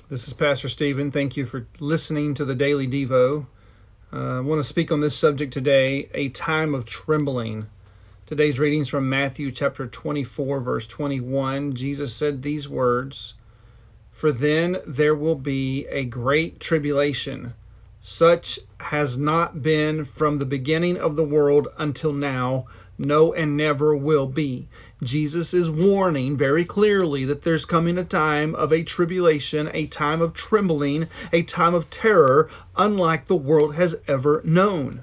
This is Pastor Stephen. Thank you for listening to the Daily Devo. I want to speak on this subject today, a time of trembling. Today's readings from Matthew chapter 24, verse 21. Jesus said these words, "For then there will be a great tribulation, such has not been from the beginning of the world until now, no, and never will be." Jesus is warning very clearly that there's coming a time of a tribulation, a time of trembling, a time of terror, unlike the world has ever known.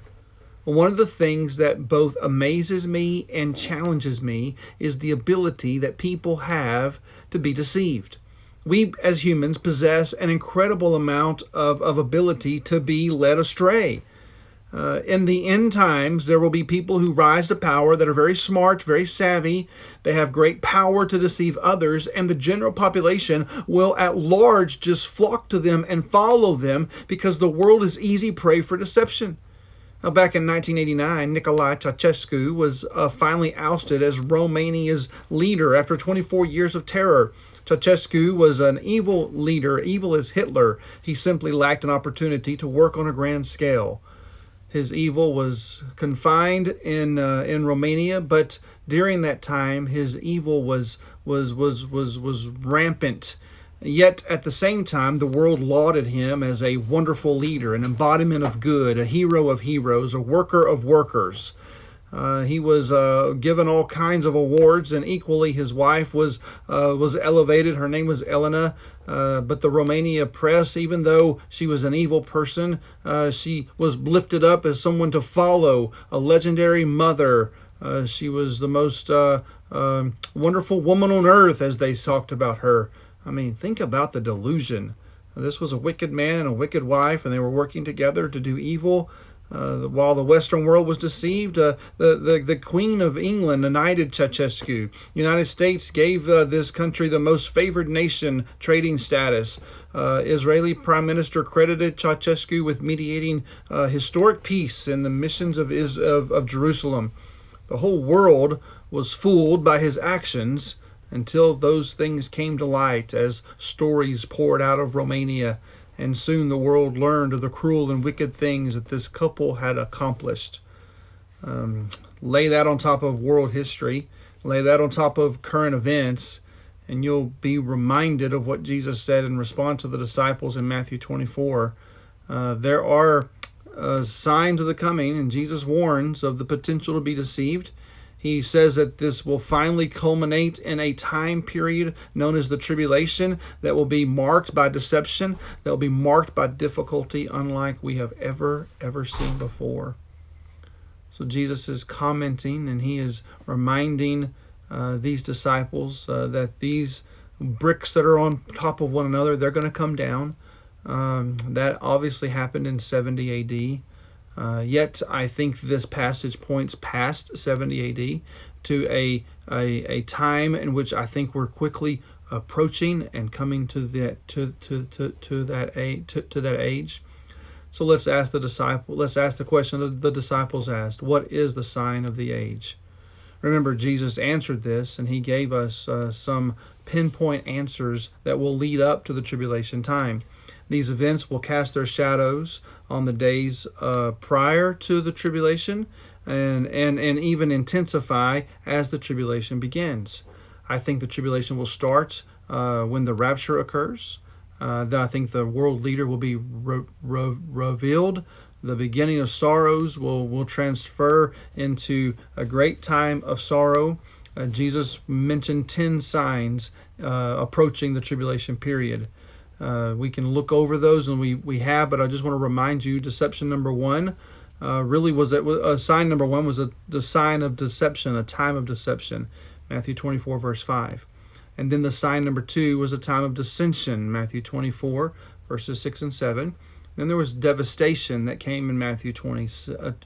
One of the things that both amazes me and challenges me is the ability that people have to be deceived. We as humans possess an incredible amount of ability to be led astray. In the end times, there will be people who rise to power that are very smart, very savvy. They have great power to deceive others, and the general population will at large just flock to them and follow them because the world is easy prey for deception. Now, back in 1989, Nicolae Ceausescu was finally ousted as Romania's leader after 24 years of terror. Ceausescu was an evil leader, evil as Hitler. He simply lacked an opportunity to work on a grand scale. His evil was confined in Romania, but during that time, his evil was rampant. Yet at the same time, the world lauded him as a wonderful leader, an embodiment of good, a hero of heroes, a worker of workers. He was given all kinds of awards, and equally his wife was elevated. Her name was Elena, but the Romania press, even though she was an evil person, she was lifted up as someone to follow, a legendary mother. She was the most wonderful woman on earth, as they talked about her. I mean, think about the delusion. This was a wicked man and a wicked wife, and they were working together to do evil. While the Western world was deceived, the Queen of England knighted Ceausescu. United States gave this country the most favored nation trading status. Israeli Prime Minister credited Ceausescu with mediating historic peace in the missions of Jerusalem. The whole world was fooled by his actions until those things came to light as stories poured out of Romania. And soon the world learned of the cruel and wicked things that this couple had accomplished. Lay that on top of world history, lay that on top of current events, and you'll be reminded of what Jesus said in response to the disciples in Matthew 24. There are signs of the coming, and Jesus warns of the potential to be deceived. He says that this will finally culminate in a time period known as the tribulation that will be marked by deception, that will be marked by difficulty unlike we have ever seen before. So Jesus is commenting, and he is reminding these disciples that these bricks that are on top of one another, they're going to come down. That obviously happened in 70 A.D., yet I think this passage points past 70 A.D. to a time in which I think we're quickly approaching and coming to that age. So let's ask the question that the disciples asked: what is the sign of the age? Remember, Jesus answered this, and he gave us some pinpoint answers that will lead up to the tribulation time. These events will cast their shadows on the days prior to the tribulation and even intensify as the tribulation begins. I think the tribulation will start when the rapture occurs. Then I think the world leader will be revealed. The beginning of sorrows will transfer into a great time of sorrow. Jesus mentioned 10 signs approaching the tribulation period. We can look over those, and we have, but I just want to remind you, deception number one really was sign number one was the sign of deception, a time of deception, Matthew 24, verse 5. And then the sign number two was a time of dissension, Matthew 24, verses 6 and 7. Then there was devastation that came in Matthew 20,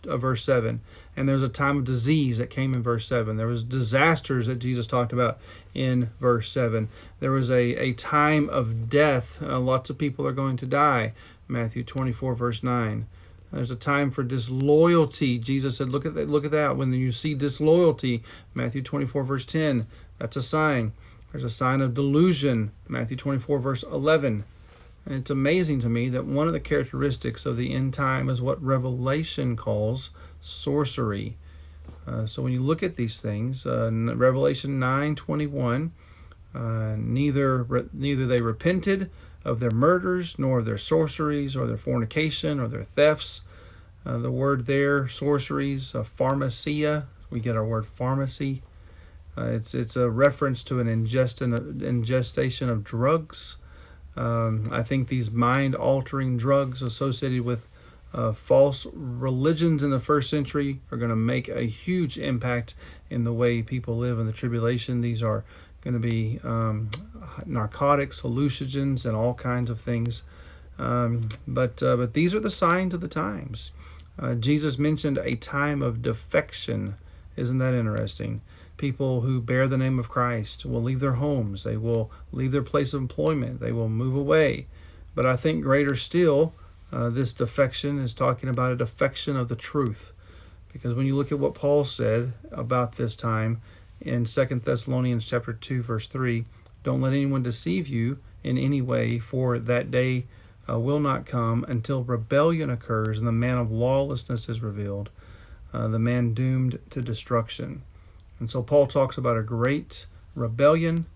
verse 7. And there's a time of disease that came in verse 7. There was disasters that Jesus talked about in verse 7. There was a time of death. Lots of people are going to die, Matthew 24, verse 9. There's a time for disloyalty. Jesus said, look at that. When you see disloyalty, Matthew 24, verse 10, that's a sign. There's a sign of delusion, Matthew 24, verse 11. And it's amazing to me that one of the characteristics of the end time is what Revelation calls sorcery. So when you look at these things, Revelation 9:21, neither they repented of their murders, nor of their sorceries, or their fornication, or their thefts. The word there, sorceries, pharmacia, we get our word pharmacy. It's a reference to an ingestion of drugs. I think these mind-altering drugs associated with false religions in the first century are going to make a huge impact in the way people live in the tribulation. These are going to be narcotics, hallucinogens, and all kinds of things. But these are the signs of the times. Jesus mentioned a time of defection. Isn't that interesting? People who bear the name of Christ will leave their homes. They will leave their place of employment. They will move away. But I think greater still, this defection is talking about a defection of the truth. Because when you look at what Paul said about this time in 2 Thessalonians chapter 2, verse 3, don't let anyone deceive you in any way, for that day will not come until rebellion occurs and the man of lawlessness is revealed, the man doomed to destruction. And so Paul talks about a great rebellion,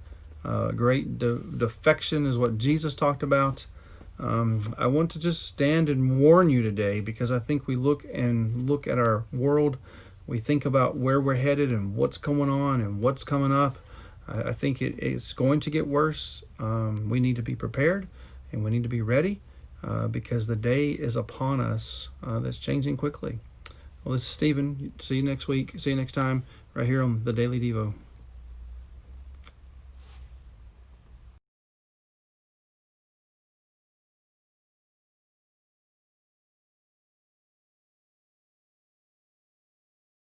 great defection is what Jesus talked about. I want to just stand and warn you today, because I think we look at our world, we think about where we're headed and what's going on and what's coming up. I think it's going to get worse. We need to be prepared and we need to be ready because the day is upon us that's changing quickly. Well, this is Stephen. See you next week. See you next time right here on the Daily Devo.